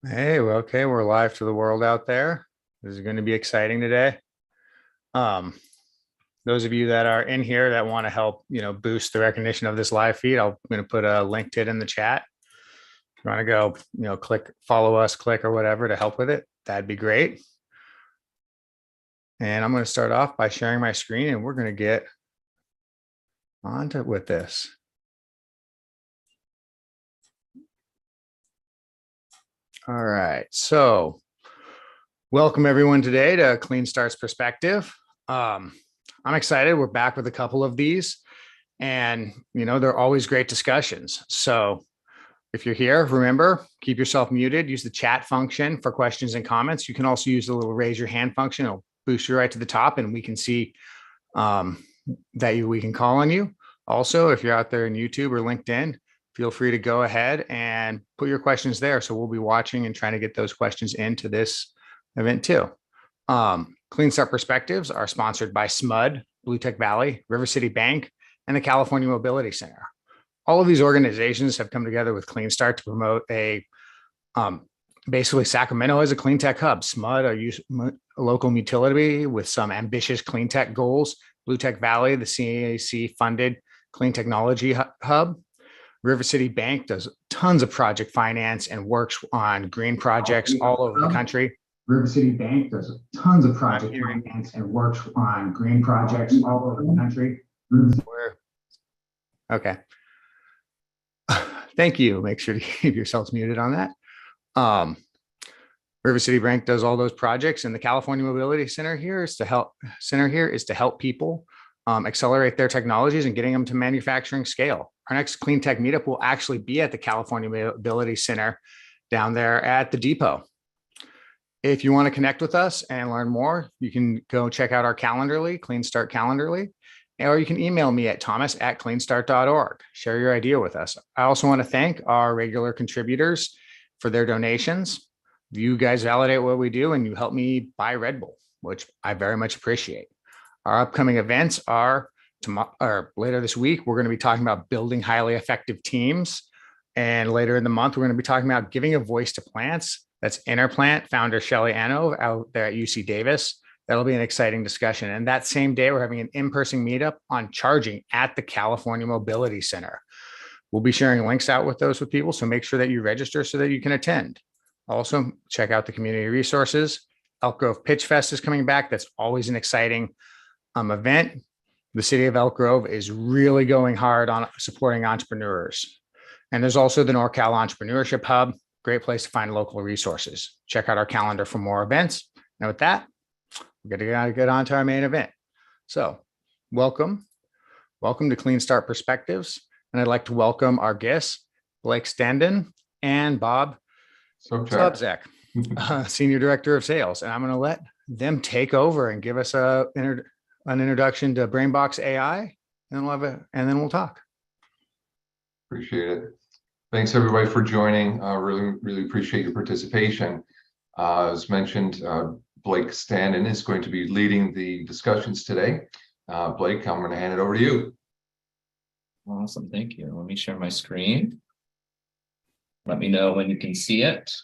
Hey, well, okay, we're live to the world out there. This is going to be exciting today. Um, those of you that are in here that want to help, boost the recognition of this live feed, I'm going to put a link to it in the chat. If you want to go, click follow us, click or whatever to help with it, that'd be great. And I'm going to start off by sharing my screen and we're going to get on to with this. All right, so welcome everyone today to Clean Start's Perspective. I'm excited. We're back with a couple of these and, they're always great discussions. So if you're here, remember, keep yourself muted, use the chat function for questions and comments. You can also use the little raise your hand function. It'll boost you right to the top and we can see we can call on you. Also, if you're out there in YouTube or LinkedIn, feel free to go ahead and put your questions there. So we'll be watching and trying to get those questions into this event too. Clean Start Perspectives are sponsored by SMUD, Blue Tech Valley, River City Bank, and the California Mobility Center. All of these organizations have come together with Clean Start to promote basically Sacramento as a clean tech hub. SMUD, a local utility with some ambitious clean tech goals. Blue Tech Valley, the CAC funded clean technology hub. River City Bank does tons of project finance and works on green projects all over the country. River City Bank does tons of project finance and works on green projects all over the country. Okay. Thank you. Make sure to keep yourselves muted on that. River City Bank does all those projects, and the California Mobility Center here is to help people accelerate their technologies and getting them to manufacturing scale. Our next clean tech meetup will actually be at the California Mobility Center down there at the depot. If you want to connect with us and learn more, you can go check out our Calendarly, Clean Start Calendarly, or you can email me at thomas@cleanstart.org. Share your idea with us. I also want to thank our regular contributors for their donations. You guys validate what we do and you help me buy Red Bull, which I very much appreciate. Our upcoming events are later this week. We're going to be talking about building highly effective teams. And later in the month, we're going to be talking about giving a voice to plants. That's Interplant founder Shelly Anno out there at UC Davis. That'll be an exciting discussion. And that same day, we're having an in-person meetup on charging at the California Mobility Center. We'll be sharing links out with people. So make sure that you register so that you can attend. Also, check out the community resources. Elk Grove Pitch Fest is coming back. That's always an exciting event. The city of Elk Grove is really going hard on supporting entrepreneurs. And there's also the NorCal Entrepreneurship Hub, great place to find local resources. Check out our calendar for more events. And with that, we're going to get on to our main event. So welcome to Clean Start Perspectives. And I'd like to welcome our guests, Blake Standen and Bob Sobczak, Senior Director of Sales. And I'm going to let them take over and give us an introduction to BrainBox AI, and then we'll talk. Appreciate it. Thanks everybody for joining. Really appreciate your participation. As mentioned, Blake Standen is going to be leading the discussions today. Blake, I'm going to hand it over to you. Awesome, thank you. Let me share my screen. Let me know when you can see it.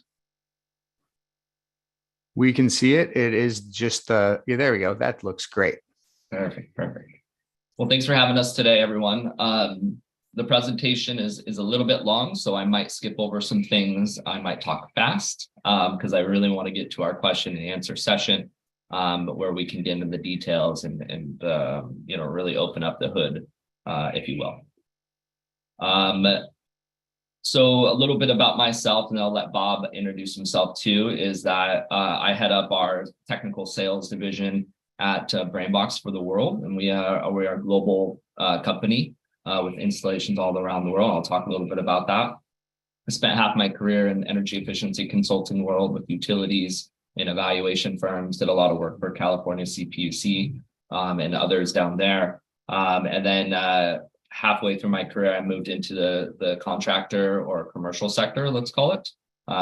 We can see it. It is just there we go. That looks great. Perfect. Well, thanks for having us today, everyone. The presentation is a little bit long, so I might skip over some things. I might talk fast because I really want to get to our question and answer session, where we can get into the details and really open up the hood, if you will. So a little bit about myself, and I'll let Bob introduce himself too, is that I head up our technical sales division at BrainBox for the world, and we are a global company with installations all around the world. I'll talk a little bit about that. I spent half my career in energy efficiency consulting world with utilities and evaluation firms, did a lot of work for California CPUC and others down there. And then halfway through my career, I moved into the contractor or commercial sector, let's call it.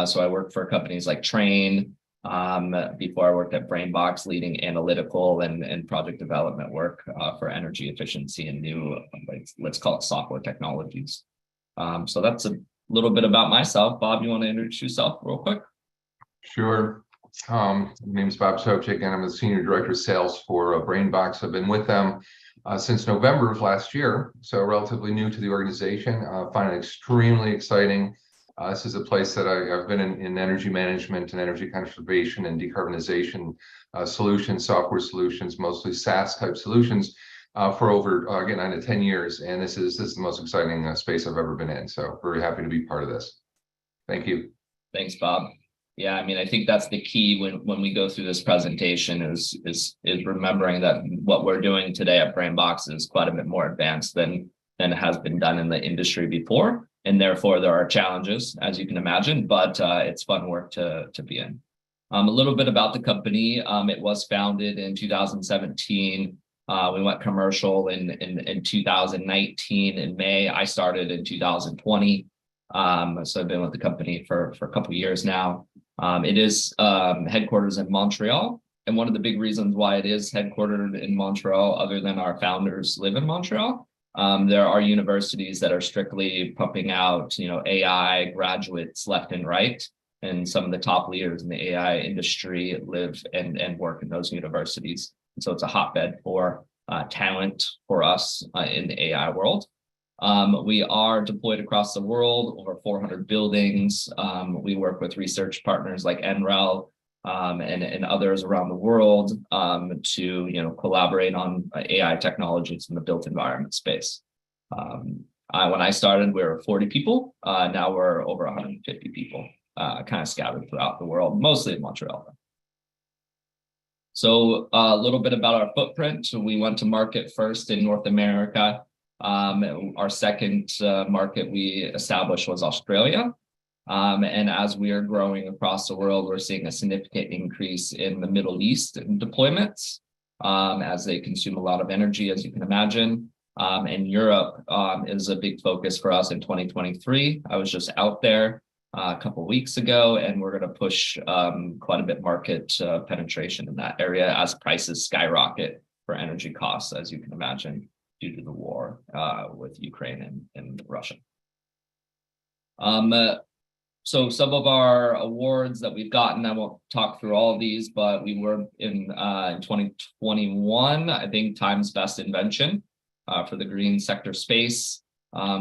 So I worked for companies like Train. Before I worked at BrainBox, leading analytical and project development work for energy efficiency and new, let's call it software technologies. So that's a little bit about myself. Bob, you want to introduce yourself real quick? Sure. My name is Bob Sobczak, and I'm the Senior Director of Sales for BrainBox. I've been with them since November of last year, so relatively new to the organization. Find it extremely exciting. This is a place that I've been in energy management and energy conservation and decarbonization solutions, software solutions, mostly SaaS type solutions for over, again, 9 to 10 years. And this is the most exciting space I've ever been in. So very happy to be part of this. Thank you. Thanks, Bob. Yeah, I mean, I think that's the key when we go through this presentation is remembering that what we're doing today at BrainBox is quite a bit more advanced than has been done in the industry before, and therefore there are challenges, as you can imagine, but it's fun work to be in. A little bit about the company. It was founded in 2017. We went commercial in 2019 in May. I started in 2020. So I've been with the company for a couple of years now. It is headquarters in Montreal. And one of the big reasons why it is headquartered in Montreal, other than our founders live in Montreal, there are universities that are strictly pumping out, AI graduates left and right. And some of the top leaders in the AI industry live and work in those universities. And so it's a hotbed for talent for us in the AI world. We are deployed across the world, over 400 buildings. We work with research partners like NREL and others around the world to collaborate on AI technologies in the built environment space. When I started, we were 40 people. Now we're over 150 people, kind of scattered throughout the world, mostly in Montreal. So a little bit about our footprint. So we went to market first in North America. Our second market we established was Australia. And as we are growing across the world, we're seeing a significant increase in the Middle East deployments as they consume a lot of energy, as you can imagine. And Europe is a big focus for us in 2023. I was just out there a couple of weeks ago, and we're going to push quite a bit market penetration in that area as prices skyrocket for energy costs, as you can imagine, due to the war with Ukraine and Russia. So some of our awards that we've gotten, I won't talk through all of these, but we were in 2021, I think, Time's Best Invention for the green sector space.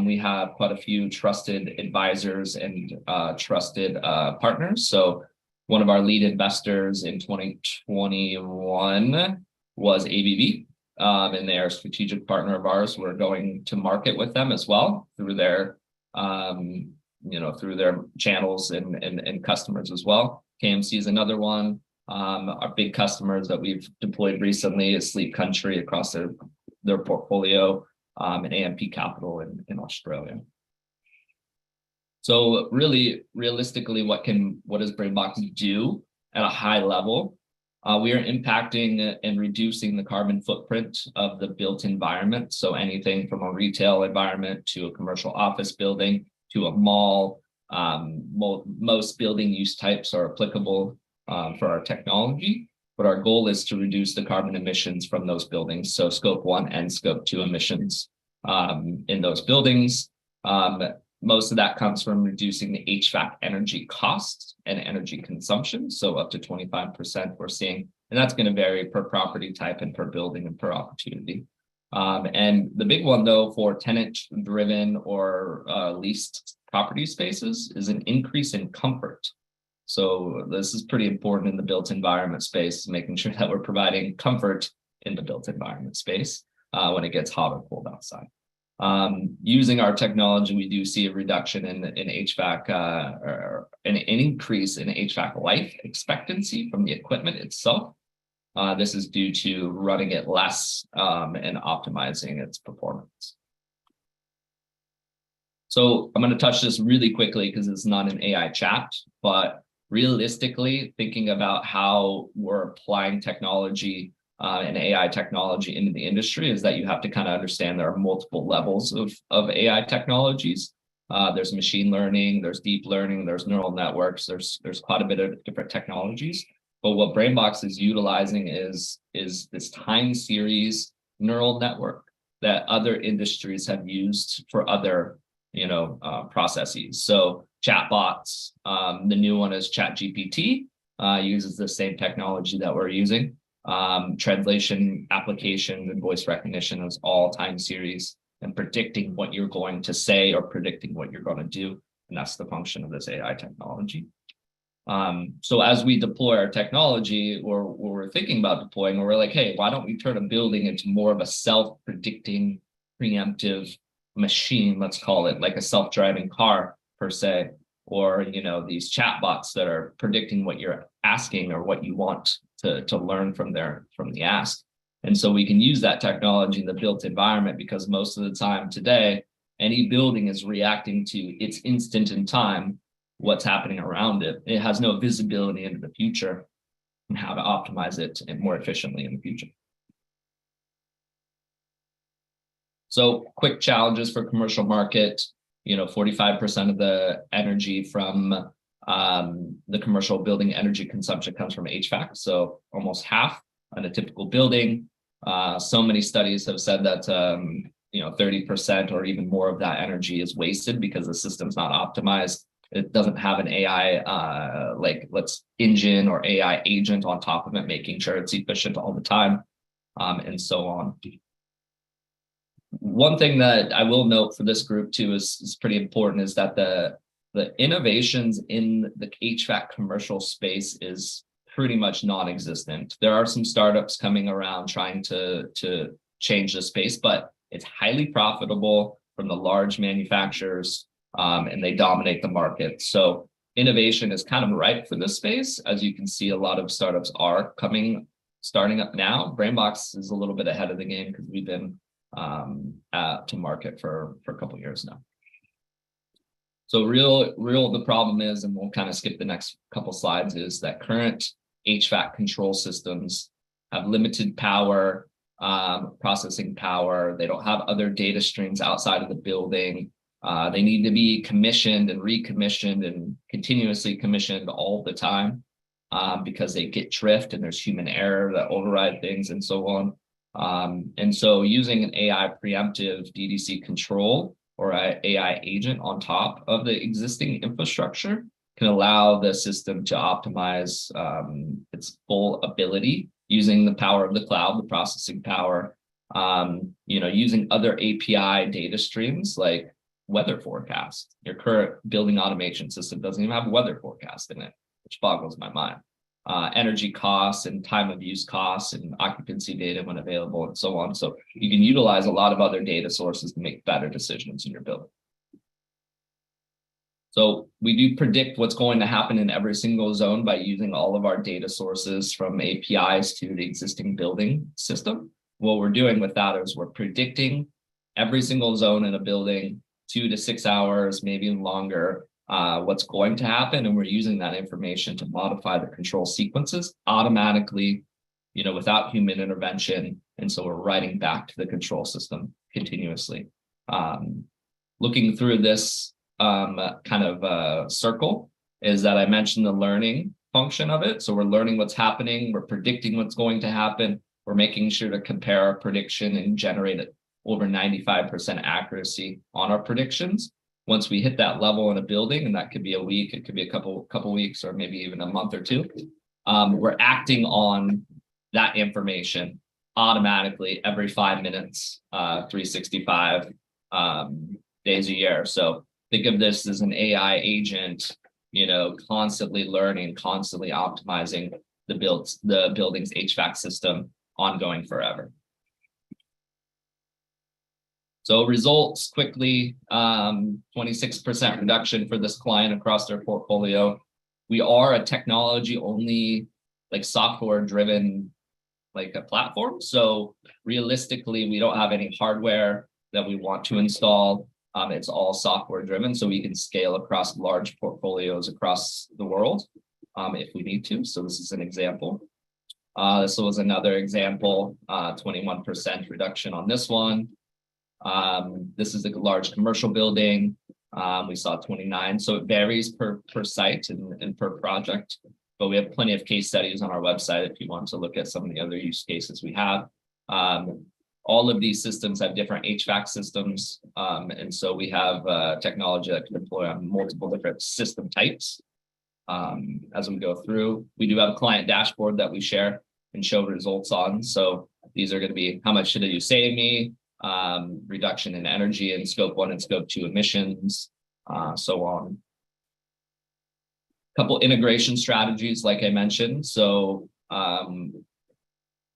We have quite a few trusted advisors and trusted partners. So one of our lead investors in 2021 was ABB. And they are a strategic partner of ours. We're going to market with them as well through their, through their channels and customers as well. KMC is another one. Our big customers that we've deployed recently is Sleep Country across their portfolio, and AMP Capital in Australia. So really, realistically, what does BrainBox do at a high level? We are impacting and reducing the carbon footprint of the built environment. So anything from a retail environment to a commercial office building to a mall. Most building use types are applicable for our technology, but our goal is to reduce the carbon emissions from those buildings. So scope 1 and scope 2 emissions in those buildings. Most of that comes from reducing the HVAC energy costs and energy consumption. So up to 25% we're seeing, and that's going to vary per property type and per building and per opportunity. And the big one, though, for tenant-driven or leased property spaces is an increase in comfort. So this is pretty important in the built environment space, making sure that we're providing comfort in the built environment space when it gets hot or cold outside. Using our technology, we do see a reduction in HVAC or an increase in HVAC life expectancy from the equipment itself. This is due to running it less and optimizing its performance. So I'm going to touch this really quickly because it's not an AI chat, but realistically, thinking about how we're applying technology and AI technology into the industry is that you have to kind of understand there are multiple levels of AI technologies. There's machine learning, there's deep learning, there's neural networks, there's quite a bit of different technologies. But what BrainBox is utilizing is this time series neural network that other industries have used for other processes. So chatbots, the new one is ChatGPT. uses the same technology that we're using. Translation, application, and voice recognition is all time series and predicting what you're going to say or predicting what you're going to do. And that's the function of this AI technology. So as we deploy our technology, or we're thinking about deploying, we're like, hey, why don't we turn a building into more of a self-predicting, preemptive machine, let's call it, like a self-driving car per se, or, you know, these chatbots that are predicting what you're asking or what you want to learn from the ask. And so we can use that technology in the built environment, because most of the time today, any building is reacting to its instant in time, what's happening around it. It has no visibility into the future and how to optimize it and more efficiently in the future. So quick challenges for commercial market. You know, 45% of the energy from the commercial building energy consumption comes from HVAC. So almost half on a typical building. So many studies have said that, 30% or even more of that energy is wasted because the system's not optimized. It doesn't have an AI, engine or AI agent on top of it, making sure it's efficient all the time, and so on. One thing that I will note for this group too is pretty important, is that the innovations in the HVAC commercial space is pretty much non-existent. There are some startups coming around trying to change the space, but it's highly profitable from the large manufacturers, and they dominate the market. So innovation is kind of ripe for this space. As you can see, a lot of startups are starting up now. BrainBox is a little bit ahead of the game because we've been to market for a couple of years now. So the problem is, and we'll kind of skip the next couple slides, is that current HVAC control systems have limited power, processing power. They don't have other data streams outside of the building. They need to be commissioned and recommissioned and continuously commissioned all the time, because they get drift and there's human error that override things and so on. And so using an AI preemptive DDC control or an AI agent on top of the existing infrastructure can allow the system to optimize its full ability using the power of the cloud, the processing power, using other API data streams like weather forecast. Your current building automation system doesn't even have weather forecast in it, which boggles my mind. Energy costs and time of use costs and occupancy data when available and so on. So you can utilize a lot of other data sources to make better decisions in your building. So we do predict what's going to happen in every single zone by using all of our data sources from APIs to the existing building system. What we're doing with that is we're predicting every single zone in a building, 2 to 6 hours, maybe longer, what's going to happen. And we're using that information to modify the control sequences automatically, without human intervention. And so we're writing back to the control system continuously. Looking through this circle is that I mentioned the learning function of it. So we're learning what's happening. We're predicting what's going to happen. We're making sure to compare our prediction and generate it over 95% accuracy on our predictions. Once we hit that level in a building, and that could be a week, it could be a couple weeks, or maybe even a month or two, we're acting on that information automatically every 5 minutes, 365 days a year. So think of this as an AI agent, constantly learning, constantly optimizing the building's HVAC system, ongoing forever. So results quickly, 26% reduction for this client across their portfolio. We are a technology only, software driven, a platform. So realistically, we don't have any hardware that we want to install. It's all software driven, so we can scale across large portfolios across the world if we need to. So this is an example. This was another example, 21% reduction on this one. This is a large commercial building. We saw 29. So it varies per site and per project, but we have plenty of case studies on our website if you want to look at some of the other use cases we have. All of these systems have different HVAC systems. And so we have technology that can deploy on multiple different system types. as we go through. We do have a client dashboard that we share and show results on. So these are going to be how much did you save me, reduction in energy and scope 1 and scope 2 emissions, so on. Couple integration strategies, like I mentioned. So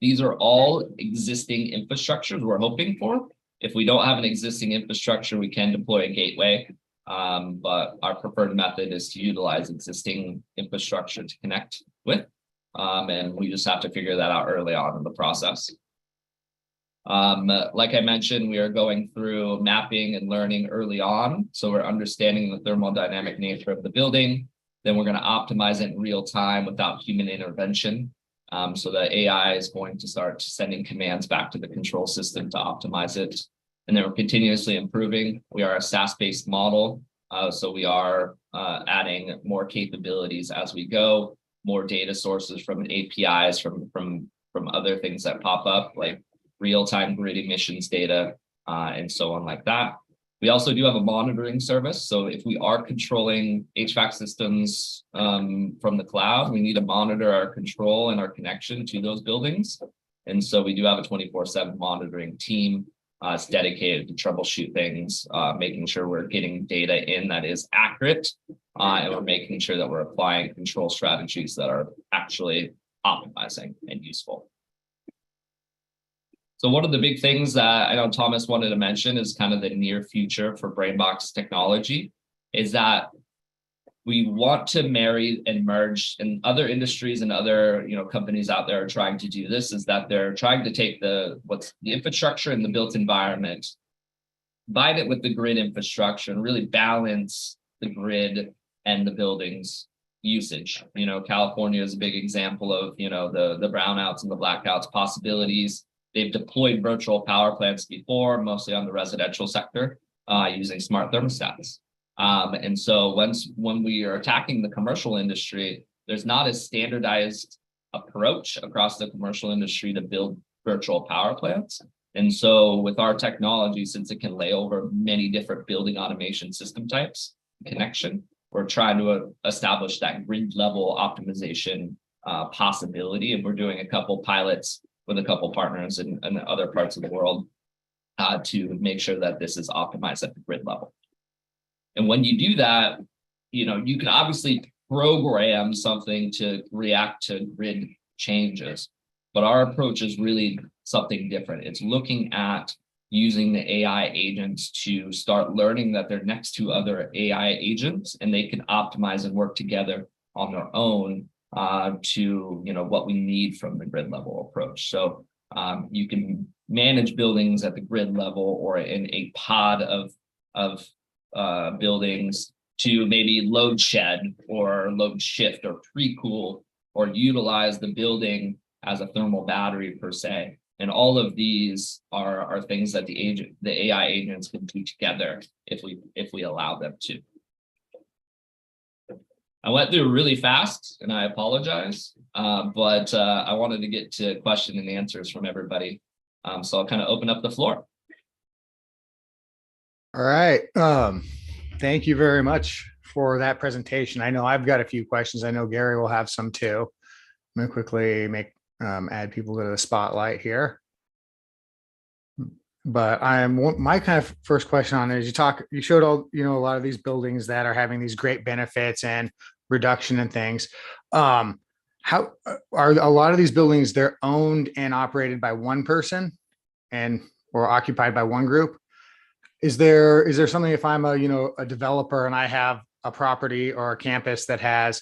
these are all existing infrastructures we're hoping for. If we don't have an existing infrastructure, we can deploy a gateway. But our preferred method is to utilize existing infrastructure to connect with. And we just have to figure that out early on in the process. Like I mentioned, we are going through mapping and learning early on. So we're understanding the thermodynamic nature of the building. Then we're going to optimize it in real time without human intervention. So the AI is going to start sending commands back to the control system to optimize it. And then we're continuously improving. We are a SaaS-based model. So we are adding more capabilities as we go, more data sources from APIs, from other things that pop up, like real-time grid emissions data, and so on like that. We also do have a monitoring service. So if we are controlling HVAC systems from the cloud, we need to monitor our control and our connection to those buildings. And so we do have a 24/7 monitoring team. It's dedicated to troubleshoot things, making sure we're getting data in that is accurate, and we're making sure that we're applying control strategies that are actually optimizing and useful. So one of the big things that I know Thomas wanted to mention is kind of the near future for BrainBox technology is that we want to marry and merge, and other industries and other companies out there are trying to do this, is that they're trying to take what's the infrastructure and the built environment, combine it with the grid infrastructure and really balance the grid and the buildings usage. California is a big example of the brownouts and the blackouts possibilities. They've deployed virtual power plants before, mostly on the residential sector, using smart thermostats. And so when we are attacking the commercial industry, there's not a standardized approach across the commercial industry to build virtual power plants. And so with our technology, since it can lay over many different building automation system types, connection, we're trying to establish that grid level optimization possibility. And we're doing a couple pilots with a couple partners in other parts of the world to make sure that this is optimized at the grid level. And when you do that, you can obviously program something to react to grid changes, but our approach is really something different. It's looking at using the AI agents to start learning that they're next to other AI agents and they can optimize and work together on their own to what we need from the grid level approach. So you can manage buildings at the grid level or in a pod of buildings to maybe load shed or load shift or pre-cool or utilize the building as a thermal battery per se. And all of these are things that the AI agents can do together if we allow them to. I went through really fast and I apologize, but I wanted to get to question and answers from everybody. So I'll kind of open up the floor. All right. Thank you very much for that presentation. I know I've got a few questions. I know Gary will have some too. I'm going to quickly add people to the spotlight here. But my kind of first question on it is you showed all, a lot of these buildings that are having these great benefits and reduction and things. How are a lot of these buildings, they're owned and operated by one person or occupied by one group? Is there something, if I'm a developer and I have a property or a campus that has,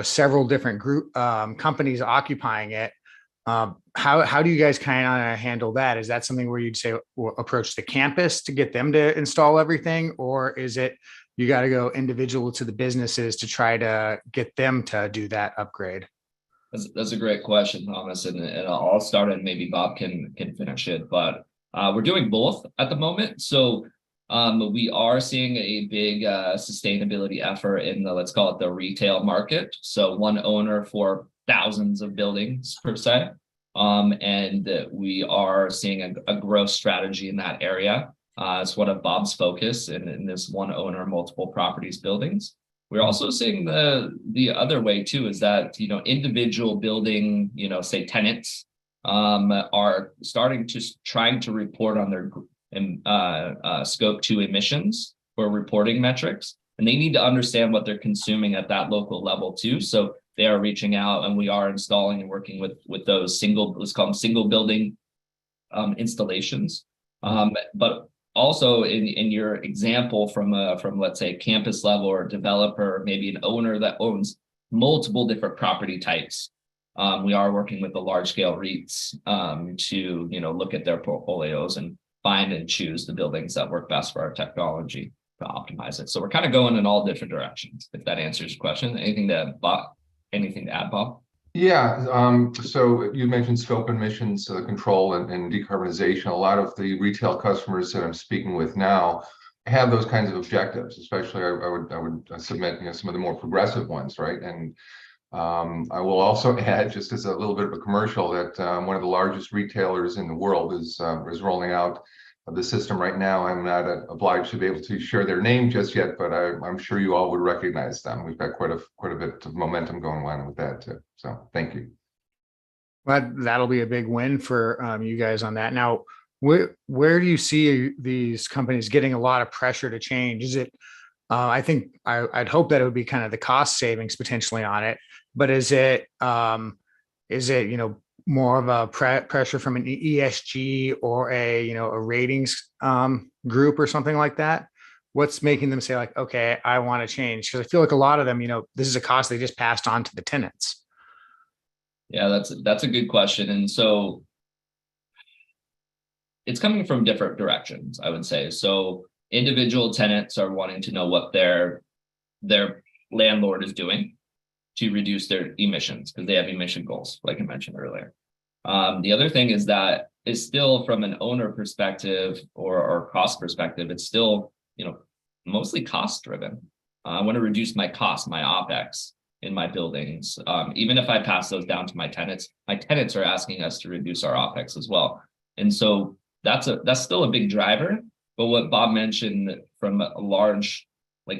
several different group companies occupying it, how do you guys kind of handle that? Is that something where you'd say approach the campus to get them to install everything? Or is it you got to go individual to the businesses to try to get them to do that upgrade? That's a great question, Thomas, and I'll start and maybe Bob can finish it. But we're doing both at the moment. So we are seeing a big sustainability effort in let's call it the retail market. So one owner for thousands of buildings per se. And we are seeing a growth strategy in that area. It's one of Bob's focus in this one owner, multiple properties buildings. We're also seeing the other way too, is that, individual building, say tenants are starting to trying to report on their scope 2 emissions for reporting metrics, and they need to understand what they're consuming at that local level too. So they are reaching out, and we are installing and working with those let's call them single building installations. But also in your example from let's say campus level or developer, maybe an owner that owns multiple different property types. We are working with the large scale REITs to look at their portfolios and find and choose the buildings that work best for our technology to optimize it. So we're kind of going in all different directions, if that answers your question. Anything to add, Bob? Yeah, so you mentioned scope emissions control and decarbonization. A lot of the retail customers that I'm speaking with now have those kinds of objectives, especially I would submit some of the more progressive ones, right? And I will also add, just as a little bit of a commercial, that one of the largest retailers in the world is rolling out the system right now. I'm not obliged to be able to share their name just yet, but I'm sure you all would recognize them. We've got quite a bit of momentum going on with that too. So thank you. Well, that'll be a big win for you guys on that. Now, where do you see these companies getting a lot of pressure to change? Is it, I think I'd hope that it would be kind of the cost savings potentially on it, but is it more of a pressure from an ESG or a ratings group or something like that? What's making them say like, okay, I want to change? Because I feel like a lot of them, this is a cost they just passed on to the tenants. Yeah, that's a good question. And so it's coming from different directions, I would say. So individual tenants are wanting to know what their landlord is doing to reduce their emissions, because they have emission goals, like I mentioned earlier. The other thing is that is still from an owner perspective or cost perspective, it's still, mostly cost driven. I want to reduce my cost, my OpEx in my buildings. Even if I pass those down to my tenants are asking us to reduce our OpEx as well. And so that's still a big driver. But what Bob mentioned from a large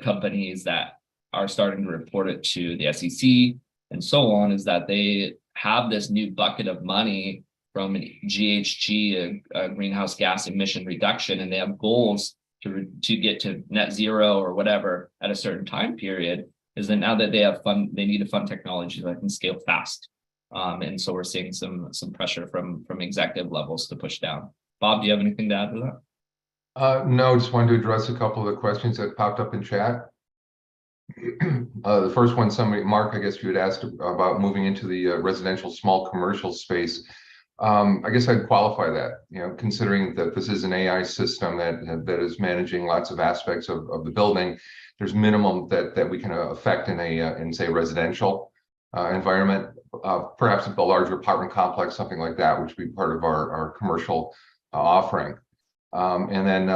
companies that are starting to report it to the SEC and so on is that they have this new bucket of money from GHG, greenhouse gas emission reduction, and they have goals to get to net zero or whatever at a certain time period. Is that now that they have they need to fund technology that can scale fast. And so we're seeing some pressure from executive levels to push down. Bob, do you have anything to add to that? No, just wanted to address a couple of the questions that popped up in chat. The first one, Mark, I guess you had asked about moving into the residential small commercial space. I guess I'd qualify that, considering that this is an AI system that is managing lots of aspects of the building. There's minimum that we can affect in say residential environment, perhaps a larger apartment complex, something like that, which would be part of our commercial offering. And then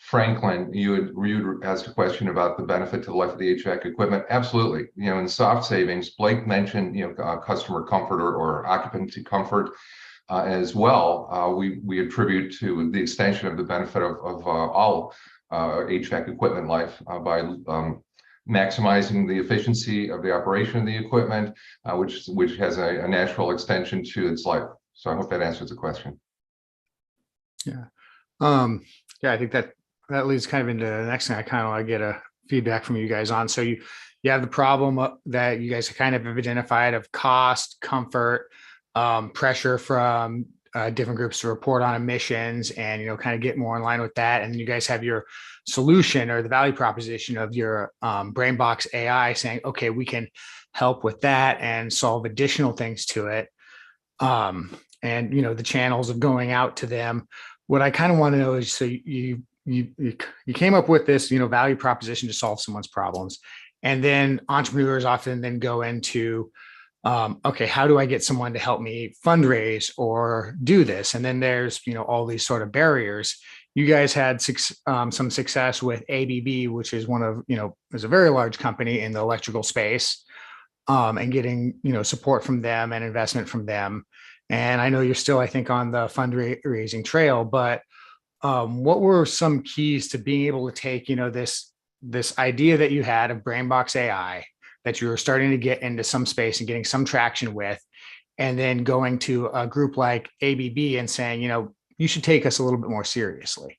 Franklin, you asked a question about the benefit to the life of the HVAC equipment. Absolutely. In soft savings, Blake mentioned, customer comfort or occupancy comfort as well. We attribute to the extension of the benefit of all HVAC equipment life by maximizing the efficiency of the operation of the equipment, which has a natural extension to its life. So I hope that answers the question. Yeah. Yeah, I think that leads kind of into the next thing I kind of want to get a feedback from you guys on. So you have the problem that you guys kind of have identified of cost, comfort, pressure from different groups to report on emissions and, kind of get more in line with that. And you guys have your solution or the value proposition of your BrainBox AI saying, okay, we can help with that and solve additional things to it. And, the channels of going out to them. What I kind of want to know is, so you came up with this, value proposition to solve someone's problems. And then entrepreneurs often then go into, okay, how do I get someone to help me fundraise or do this? And then there's, all these sort of barriers. You guys had some success with ABB, which is one of, is a very large company in the electrical space, and getting, support from them and investment from them. And I know you're still, I think, on the fundraising trail, but what were some keys to being able to take, this this idea that you had of BrainBox AI that you were starting to get into some space and getting some traction with, and then going to a group like ABB and saying, you should take us a little bit more seriously?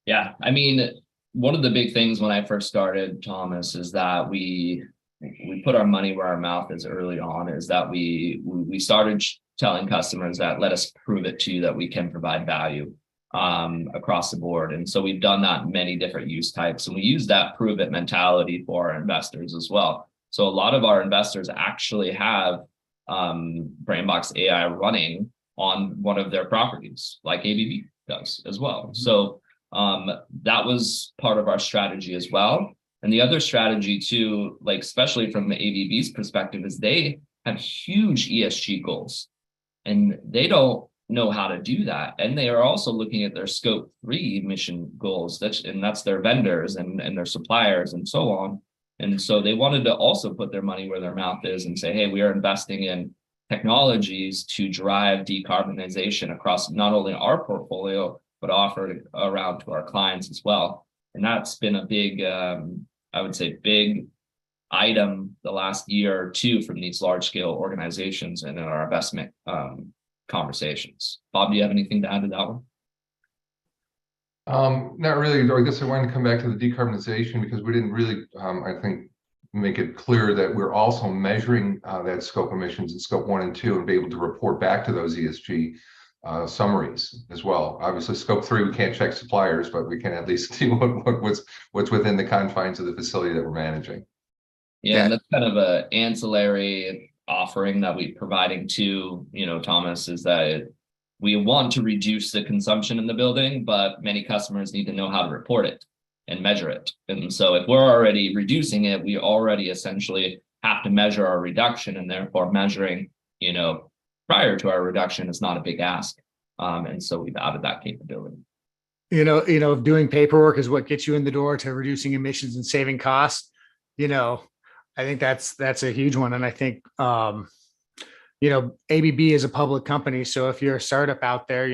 Yeah, I mean, one of the big things when I first started, Thomas, is that we put our money where our mouth is early on, is that we started telling customers that let us prove it to you that we can provide value across the board. And so we've done that in many different use types, and we use that prove it mentality for our investors as well. So a lot of our investors actually have BrainBox AI running on one of their properties, like ABB does as well. Mm-hmm. So that was part of our strategy as well. And the other strategy too, like especially from the ABB's perspective, is they have huge ESG goals, and they don't know how to do that. And they are also looking at their scope 3 emission goals. That's their vendors and their suppliers and so on. And so they wanted to also put their money where their mouth is and say, hey, we are investing in technologies to drive decarbonization across not only our portfolio, but offer it around to our clients as well. And that's been a big, I would say, big item the last year or two from these large scale organizations and in our investment conversations. Bob, do you have anything to add to that one? Not really. I guess I wanted to come back to the decarbonization because we didn't really, I think, make it clear that we're also measuring that scope emissions in scope 1 and 2 and be able to report back to those ESG summaries as well. Obviously, scope 3, we can't check suppliers, but we can at least see what's within the confines of the facility that we're managing. Yeah, and that's kind of an ancillary offering that we're providing to, Thomas, is that we want to reduce the consumption in the building, but many customers need to know how to report it and measure it. And so if we're already reducing it, we already essentially have to measure our reduction, and therefore measuring, prior to our reduction is not a big ask. And so we've added that capability. If doing paperwork is what gets you in the door to reducing emissions and saving costs, I think that's a huge one. And I think, ABB is a public company. So if you're a startup out there,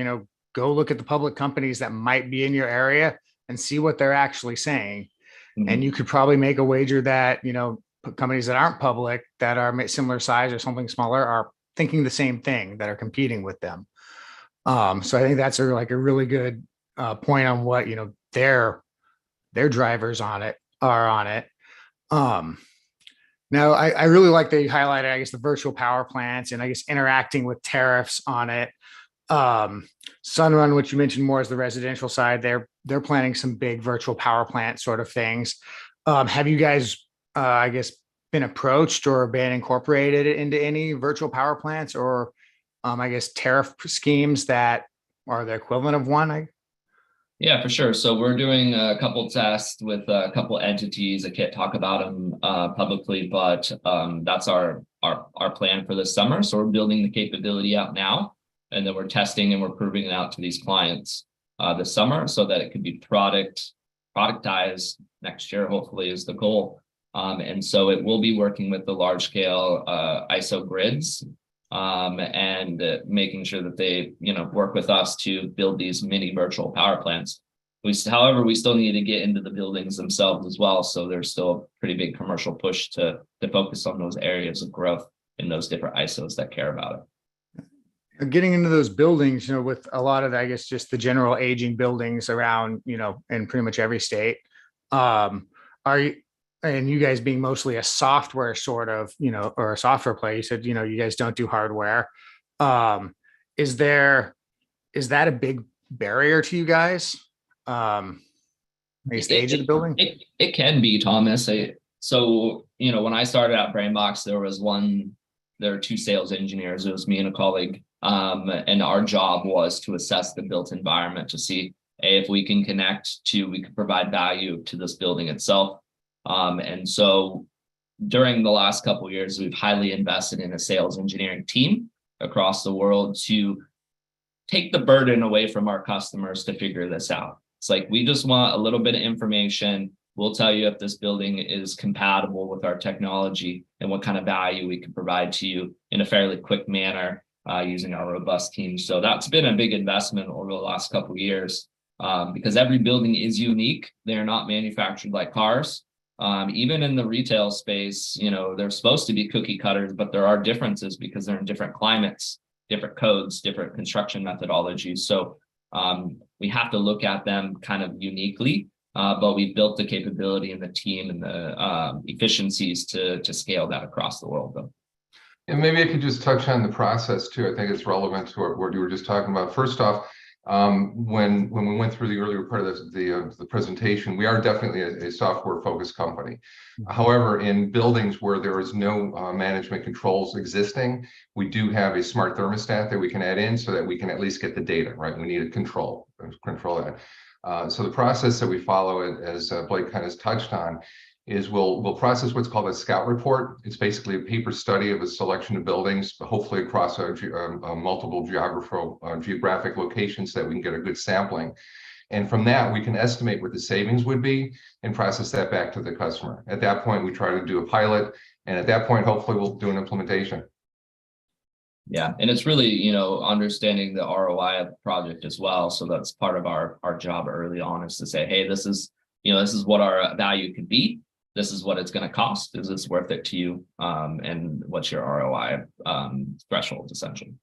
go look at the public companies that might be in your area and see what they're actually saying. Mm-hmm. And you could probably make a wager that, companies that aren't public, that are similar size or something smaller, are thinking the same thing, that are competing with them. So I think that's a really good point on what, their drivers are on it. Now, I really like that you highlighted, I guess, the virtual power plants and I guess interacting with tariffs on it. Sunrun, which you mentioned more as the residential side, they're planning some big virtual power plant sort of things. Have you guys, I guess, been approached or been incorporated into any virtual power plants or, I guess, tariff schemes that are the equivalent of one? Yeah, for sure. So we're doing a couple tests with a couple entities. I can't talk about them publicly, but that's our plan for this summer. So we're building the capability out now, and then we're testing and we're proving it out to these clients this summer so that it could be productized next year, hopefully, is the goal. And so it will be working with the large scale ISO grids and making sure that they, work with us to build these mini virtual power plants. However, we still need to get into the buildings themselves as well. So there's still a pretty big commercial push to focus on those areas of growth in those different ISOs that care about it. Getting into those buildings, with a lot of, I guess, just the general aging buildings around, in pretty much every state, and you guys being mostly a software sort of, or a software play, you said, you guys don't do hardware. Is that a big barrier to you guys? I guess the age of the building? It can be, Thomas. So, when I started at BrainBox, there were 2 sales engineers. It was me and a colleague. And our job was to assess the built environment to see if we can we can provide value to this building itself. And so during the last couple of years, we've highly invested in a sales engineering team across the world to take the burden away from our customers to figure this out. It's like, we just want a little bit of information. We'll tell you if this building is compatible with our technology and what kind of value we can provide to you in a fairly quick manner using our robust team. So that's been a big investment over the last couple of years. because every building is unique. They're not manufactured like cars. Even in the retail space, they're supposed to be cookie cutters, but there are differences because they're in different climates, different codes, different construction methodologies. So we have to look at them kind of uniquely, but we built the capability and the team and the efficiencies to scale that across the world, though. And maybe I could just touch on the process too. I think it's relevant to what you were just talking about. First off, when we went through the earlier part of the presentation, we are definitely a software focused company. However, in buildings where there is no management controls existing, we do have a smart thermostat that we can add in so that we can at least get the data, right? We need to control that. So the process that we follow, as Blake kind of touched on, is we'll process what's called a scout report. It's basically a paper study of a selection of buildings, hopefully across multiple geographic locations so that we can get a good sampling. And from that, we can estimate what the savings would be and process that back to the customer. At that point, we try to do a pilot. And at that point, hopefully we'll do an implementation. Yeah, and it's really, understanding the ROI of the project as well. So that's part of our job early on, is to say, hey, this is what our value could be. This is what it's going to cost. Is this worth it to you? And what's your ROI threshold, essentially?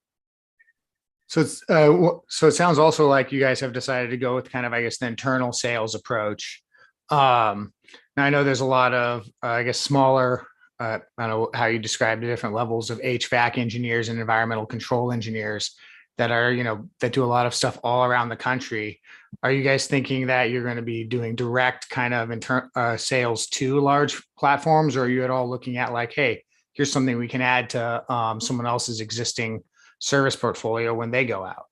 So it sounds also like you guys have decided to go with kind of, I guess, the internal sales approach. Now I know there's a lot of, smaller, I don't know how you describe the different levels of HVAC engineers and environmental control engineers that are, that do a lot of stuff all around the country. Are you guys thinking that you're going to be doing direct kind of sales to large platforms, or are you at all looking at like, hey, here's something we can add to someone else's existing service portfolio when they go out?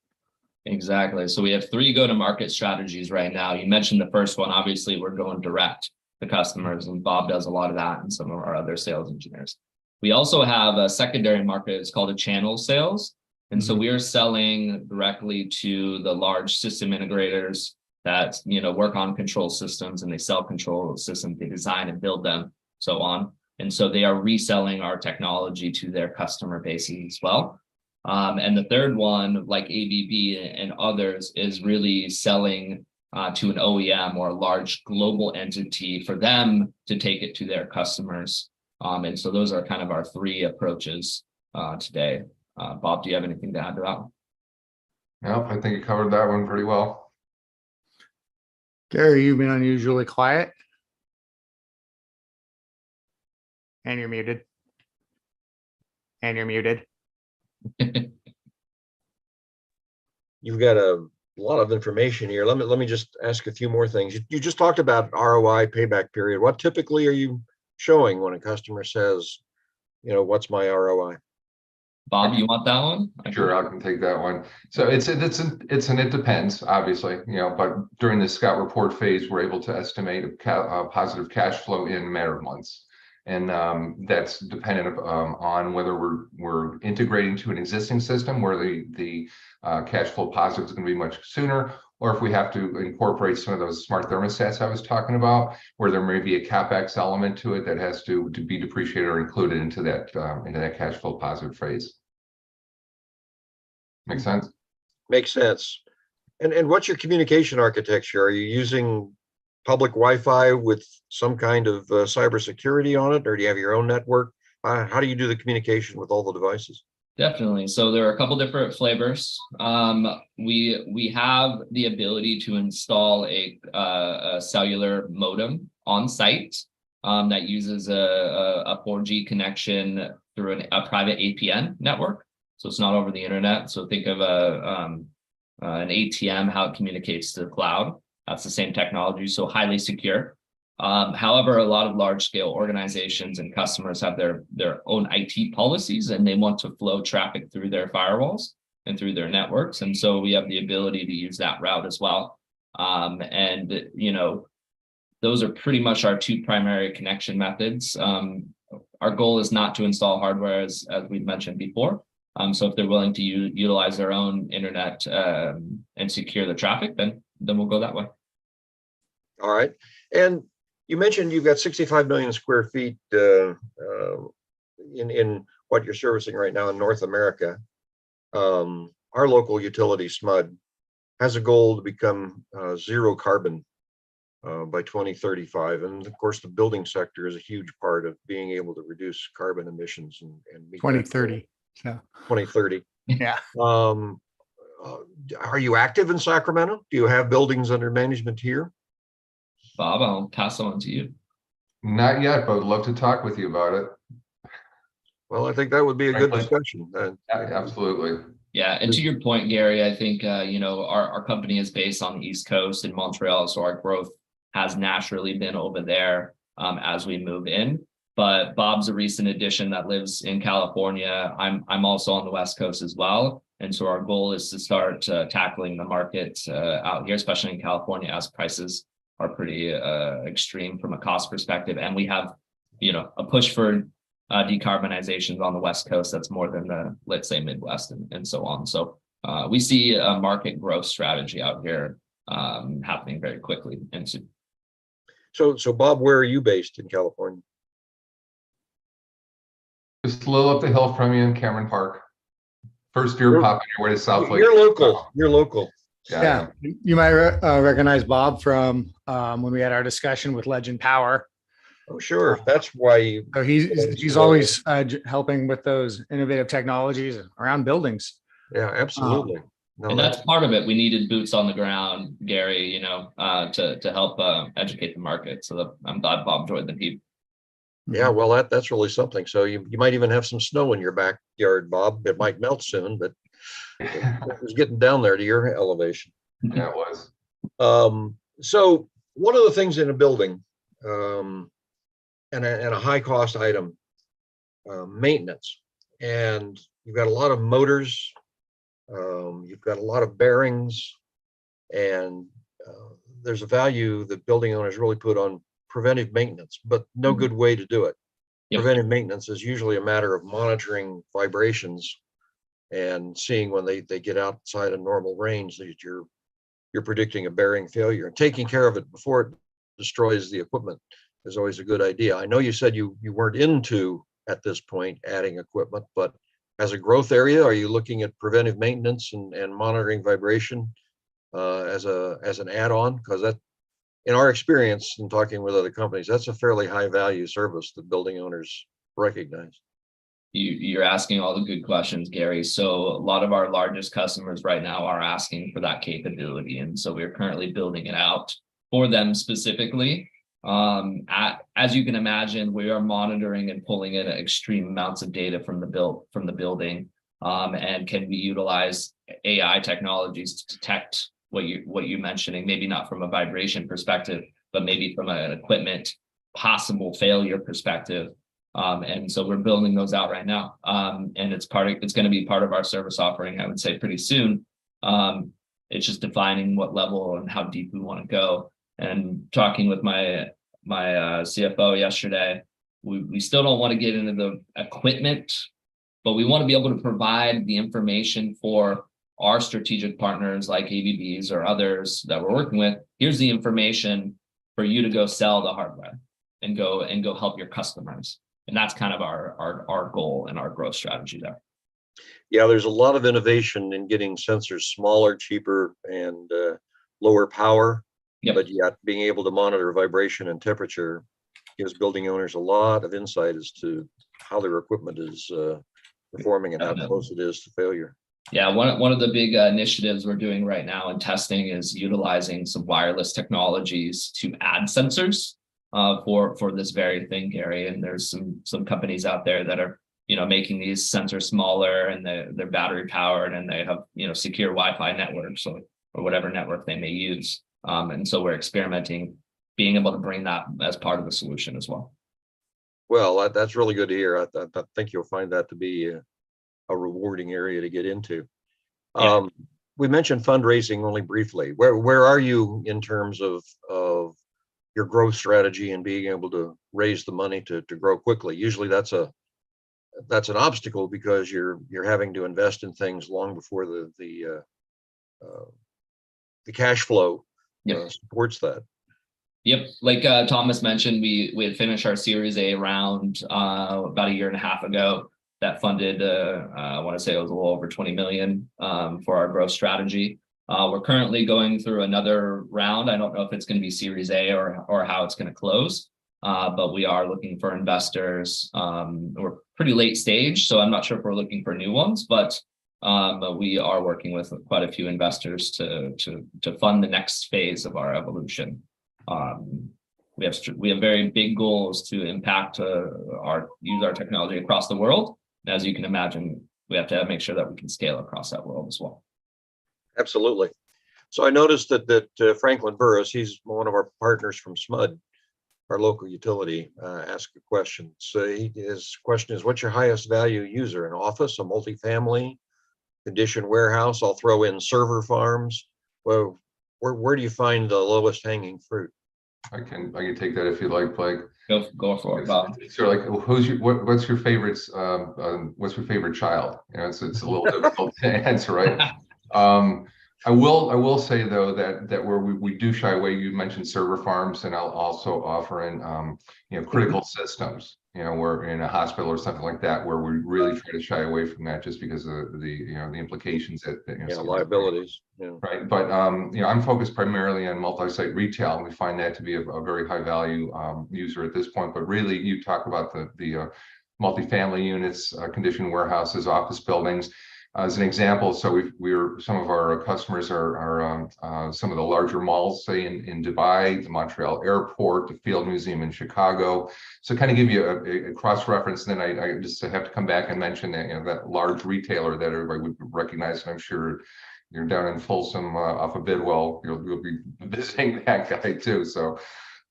Exactly. So we have 3 go-to-market strategies right now. You mentioned the first one. Obviously, we're going direct to customers, and Bob does a lot of that, and some of our other sales engineers. We also have a secondary market. It's called a channel sales. And so we are selling directly to the large system integrators that, work on control systems, and they sell control systems, they design and build them, so on. And so they are reselling our technology to their customer bases as well. And the third one, like ABB and others, is really selling to an OEM or a large global entity for them to take it to their customers. And so those are kind of our 3 approaches today. Bob, do you have anything to add to that? No, I think you covered that one pretty well. Gary, you've been unusually quiet. And you're muted. And you're muted. You've got a lot of information here. Let me just ask a few more things. You just talked about ROI payback period. What typically are you showing when a customer says, what's my ROI? Bob, you want that one? Sure, I can take that one. So it depends, obviously, but during the scout report phase, we're able to estimate a positive cash flow in a matter of months. And that's dependent on whether we're integrating to an existing system where the cash flow positive is going to be much sooner, or if we have to incorporate some of those smart thermostats I was talking about, where there may be a CapEx element to it that has to be depreciated or included into that cash flow positive phase. Make sense? Makes sense. And what's your communication architecture? Are you using public Wi-Fi with some kind of cybersecurity on it, or do you have your own network? How do you do the communication with all the devices? Definitely. So there are a couple different flavors. We have the ability to install a cellular modem on site that uses a 4G connection through a private APN network. So it's not over the internet. So think of an ATM, how it communicates to the cloud. That's the same technology, so highly secure. However, a lot of large scale organizations and customers have their own IT policies, and they want to flow traffic through their firewalls and through their networks. And so we have the ability to use that route as well. And those are pretty much our 2 primary connection methods. Our goal is not to install hardware, as we've mentioned before. So if they're willing to utilize their own internet and secure the traffic, then we'll go that way. All right. And you mentioned you've got 65 million square feet in what you're servicing right now in North America. Our local utility, SMUD, has a goal to become zero carbon by 2035. And of course, the building sector is a huge part of being able to reduce carbon emissions and meet that goal. 2030. So 2030. yeah. Are you active in Sacramento? Do you have buildings under management here? Bob, I'll pass on to you. Not yet, but would love to talk with you about it. Well, I think that would be a good Frankly. discussion. Absolutely. Yeah, and to your point, Gary, I think our company is based on the East Coast in Montreal, so our growth has naturally been over there as we move in. But Bob's a recent addition that lives in California. I'm also on the West Coast as well, and so our goal is to start tackling the market out here, especially in California, as prices are pretty extreme from a cost perspective, and we have a push for decarbonization on the West Coast that's more than the, let's say, Midwest and so on. So we see a market growth strategy out here happening very quickly and soon. So Bob, where are you based in California? Just a little up the hill from you in Cameron Park. First deer popping your way to South Lake. You're local. You're local. Yeah. You might recognize Bob from when we had our discussion with Legend Power. Oh, sure. That's why So he's always helping with those innovative technologies around buildings. Yeah, absolutely. And that's part of it. We needed boots on the ground, Gary, to help educate the market. So I'm glad Bob joined the team. Yeah, well, that's really something. So you might even have some snow in your backyard, Bob. It might melt soon, but it was getting down there to your elevation. Yeah, it was. So one of the things in a building and a high cost item, maintenance, and you've got a lot of motors, you've got a lot of bearings, and there's a value that building owners really put on preventive maintenance, but no good way to do it. Yep. Preventive maintenance is usually a matter of monitoring vibrations and seeing when they get outside a normal range that you're predicting a bearing failure, and taking care of it before it destroys the equipment is always a good idea. I know you said you weren't into at this point adding equipment, but as a growth area, are you looking at preventive maintenance and monitoring vibration as an add-on? Because that, in our experience in talking with other companies, that's a fairly high value service that building owners recognize. You're asking all the good questions, Gary. So a lot of our largest customers right now are asking for that capability, and so we're currently building it out for them specifically. As you can imagine, we are monitoring and pulling in extreme amounts of data from the building, and can we utilize AI technologies to detect what you're mentioning, maybe not from a vibration perspective, but maybe from an equipment possible failure perspective. And so we're building those out right now. And it's going to be part of our service offering, I would say, pretty soon. It's just defining what level and how deep we want to go. And talking with my CFO yesterday, we still don't want to get into the equipment, but we want to be able to provide the information for our strategic partners like ABBs or others that we're working with. Here's the information for you to go sell the hardware and go help your customers. And that's kind of our goal and our growth strategy there. Yeah, there's a lot of innovation in getting sensors smaller, cheaper, and lower power. Yep. But yet being able to monitor vibration and temperature gives building owners a lot of insight as to how their equipment is performing and how close it is to failure. Yeah, one of the big initiatives we're doing right now in testing is utilizing some wireless technologies to add sensors for this very thing, Gary. And there's some companies out there that are making these sensors smaller, and they're battery powered, and they have secure Wi-Fi networks or whatever network they may use. And so we're experimenting, being able to bring that as part of the solution as well. Well, that's really good to hear. I think you'll find that to be a rewarding area to get into. Yeah. We mentioned fundraising only briefly. Where are you in terms of your growth strategy and being able to raise the money to grow quickly? Usually that's an obstacle because you're having to invest in things long before the cash flow supports that. Yep, like Thomas mentioned, we had finished our Series A round about a year and a half ago. That funded, I want to say it was a little over 20 million for our growth strategy. We're currently going through another round. I don't know if it's going to be Series A or how it's going to close, but we are looking for investors. We're pretty late stage, so I'm not sure if we're looking for new ones, but we are working with quite a few investors to fund the next phase of our evolution. We have very big goals to impact use our technology across the world. And as you can imagine, we have to make sure that we can scale across that world as well. Absolutely. So I noticed that Franklin Burris, he's one of our partners from SMUD, our local utility, asked a question. So his question is, what's your highest value user? An office, a multifamily, condition warehouse? I'll throw in server farms. Well, where do you find the lowest hanging fruit? I can take that if you like, Blake. Go for it, Bob. So like, what's your favorite child? You know, it's a little difficult to answer, right? I will say though that where we do shy away, you mentioned server farms, and I'll also offer in critical systems, we're in a hospital or something like that, where we really try to shy away from that just because of the implications that liabilities. Yeah. Right. But I'm focused primarily on multi-site retail, and we find that to be a very high value user at this point. But really, you talk about the multifamily units, condition warehouses, office buildings. As an example, so some of our customers are some of the larger malls, say in Dubai, the Montreal Airport, the Field Museum in Chicago. So kind of give you a cross reference, and then I just have to come back and mention that that large retailer that everybody would recognize, and I'm sure you're down in Folsom off of Bidwell, you'll be visiting that guy too. So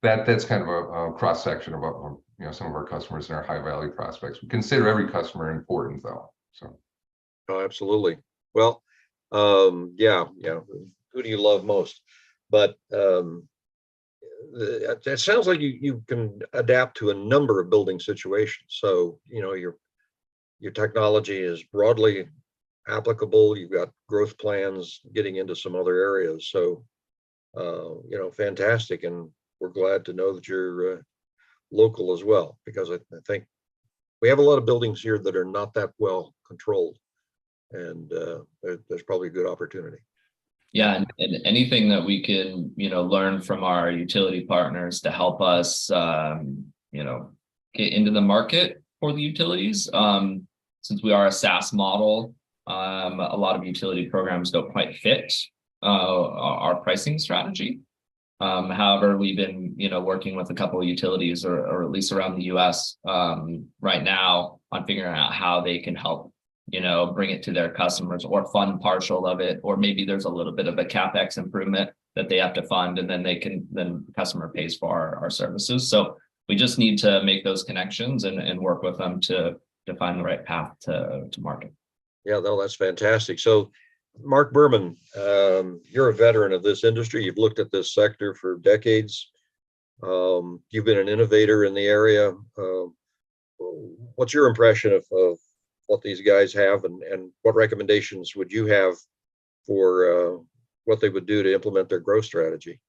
that's kind of a cross section about some of our customers and our high value prospects. We consider every customer important though. So. Oh, absolutely. Well, yeah. Who do you love most? But it sounds like you can adapt to a number of building situations. So your technology is broadly applicable. You've got growth plans getting into some other areas. So fantastic, and we're glad to know that you're local as well, because I think we have a lot of buildings here that are not that well controlled. And there's probably a good opportunity. Yeah, and anything that we can, learn from our utility partners to help us, get into the market for the utilities. Since we are a SaaS model, a lot of utility programs don't quite fit our pricing strategy. However, we've been, working with a couple of utilities, or at least around the U.S. Right now, on figuring out how they can help bring it to their customers, or fund partial of it, or maybe there's a little bit of a CapEx improvement that they have to fund, and then the customer pays for our services. So we just need to make those connections and work with them to find the right path to market. Yeah, no, that's fantastic. So Mark Berman, you're a veteran of this industry. You've looked at this sector for decades. You've been an innovator in the area. What's your impression of what these guys have, and what recommendations would you have for what they would do to implement their growth strategy?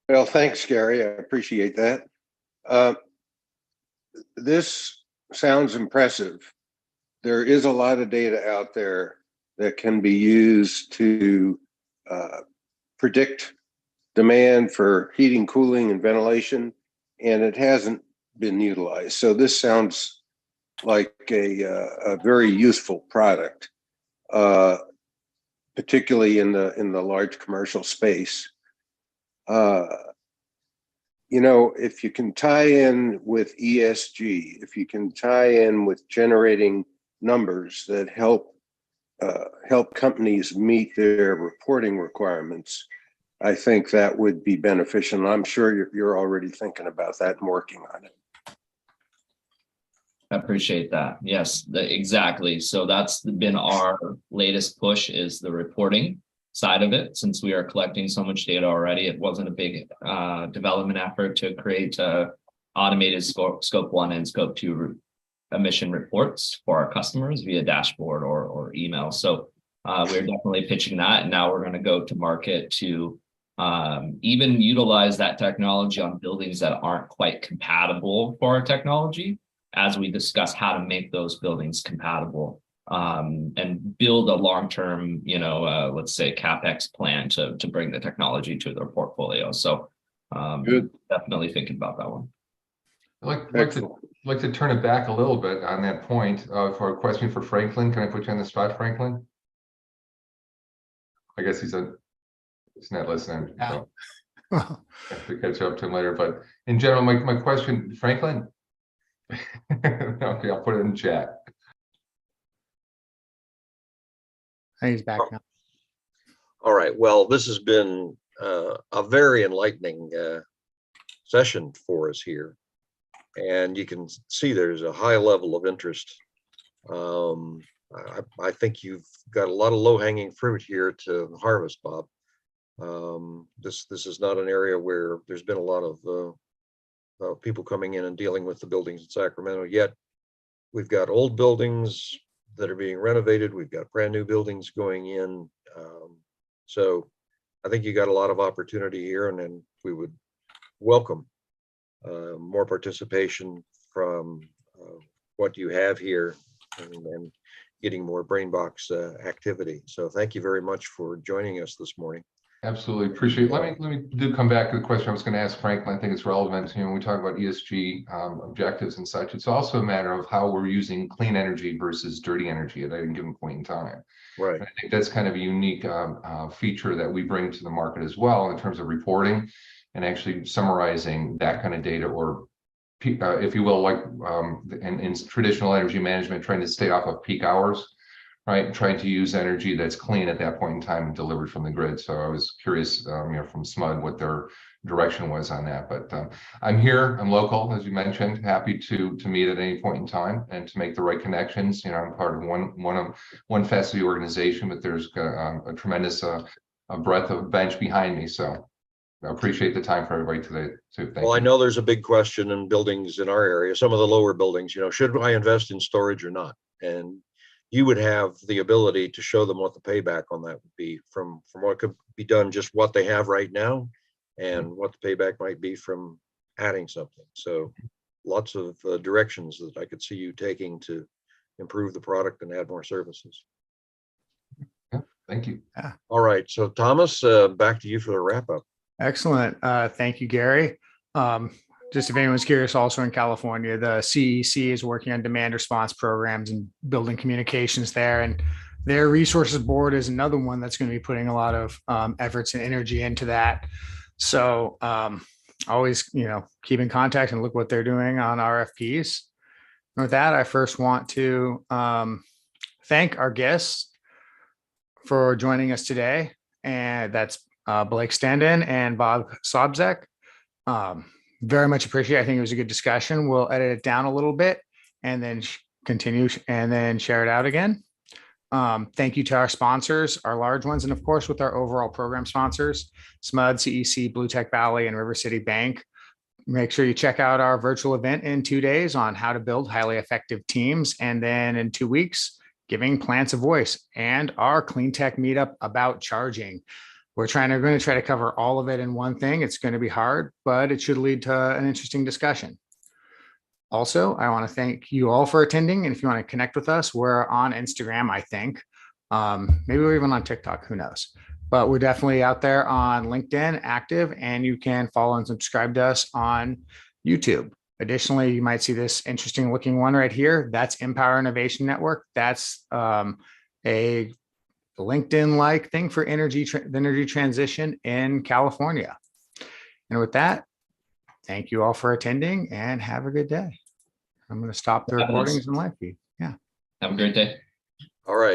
Well, thanks, Gary. I appreciate that. This sounds impressive. There is a lot of data out there that can be used to predict demand for heating, cooling, and ventilation, and it hasn't been utilized. So this sounds like a very useful product, particularly in the large commercial space. If you can tie in with ESG, if you can tie in with generating numbers that help companies meet their reporting requirements, I think that would be beneficial. And I'm sure you're already thinking about that and working on it. I appreciate that. Yes, exactly. So that's been our latest push, is the reporting side of it. Since we are collecting so much data already, it wasn't a big development effort to create automated scope 1 and scope 2 emission reports for our customers via dashboard or email. So we're definitely pitching that, and now we're going to go to market to even utilize that technology on buildings that aren't quite compatible for our technology, as we discuss how to make those buildings compatible and build a long-term, let's say CapEx plan to bring the technology to their portfolio. So Good. definitely thinking about that one. Excellent. Like to turn it back a little bit on that point for a question for Franklin. Can I put you on the spot, Franklin? I guess he's not listening. Yeah. So I have to catch up to him later. But in general, my question, Franklin. Okay, I'll put it in chat. I think he's back now. All right. Well, this has been a very enlightening session for us here. And you can see there's a high level of interest. I think you've got a lot of low-hanging fruit here to harvest, Bob. This is not an area where there's been a lot of people coming in and dealing with the buildings in Sacramento yet. We've got old buildings that are being renovated. We've got brand new buildings going in. So I think you got a lot of opportunity here, and then we would welcome more participation from what you have here and getting more BrainBox activity. So thank you very much for joining us this morning. Absolutely appreciate it. Let me do come back to the question I was going to ask Franklin. I think it's relevant. When we talk about ESG objectives and such, it's also a matter of how we're using clean energy versus dirty energy at any given point in time. Right. And I think that's kind of a unique feature that we bring to the market as well in terms of reporting and actually summarizing that kind of data, or if you will, like in traditional energy management, trying to stay off of peak hours. Right, trying to use energy that's clean at that point in time and delivered from the grid. So I was curious, from SMUD what their direction was on that. But I'm here, I'm local, as you mentioned, happy to meet at any point in time and to make the right connections. I'm part of one facet of the organization, but there's a tremendous a breadth of bench behind me. So I appreciate the time for everybody today too. Thank Well, I you. know there's a big question in buildings in our area, some of the lower buildings, should I invest in storage or not? And you would have the ability to show them what the payback on that would be from what could be done, just what they have right now, and what the payback might be from adding something. So lots of directions that I could see you taking to improve the product and add more services. Yeah, thank you. All right. So Thomas, back to you for the wrap up. Excellent. Thank you, Gary. Just if anyone's curious, also in California, the CEC is working on demand response programs and building communications there. And their resources board is another one that's going to be putting a lot of efforts and energy into that. So always, keep in contact and look what they're doing on RFPs. And with that, I first want to thank our guests for joining us today. And that's Blake Standen and Bob Sobczak. Very much appreciate it. I think it was a good discussion. We'll edit it down a little bit and then continue and then share it out again. Thank you to our sponsors, our large ones, and of course with our overall program sponsors, SMUD, CEC, Blue Tech Valley, and River City Bank. Make sure you check out our virtual event in 2 days on how to build highly effective teams. And then in 2 weeks, giving plants a voice, and our clean tech meetup about charging. We're going to try to cover all of it in one thing. It's going to be hard, but it should lead to an interesting discussion. Also, I want to thank you all for attending. And if you want to connect with us, we're on Instagram, I think. Maybe we're even on TikTok, who knows? But we're definitely out there on LinkedIn, active, and you can follow and subscribe to us on YouTube. Additionally, you might see this interesting looking one right here. That's Empower Innovation Network. That's a LinkedIn-like thing for the energy transition in California. And with that, thank you all for attending and have a good day. I'm going to stop the recordings and live feed. Yeah. Have a great day. All right.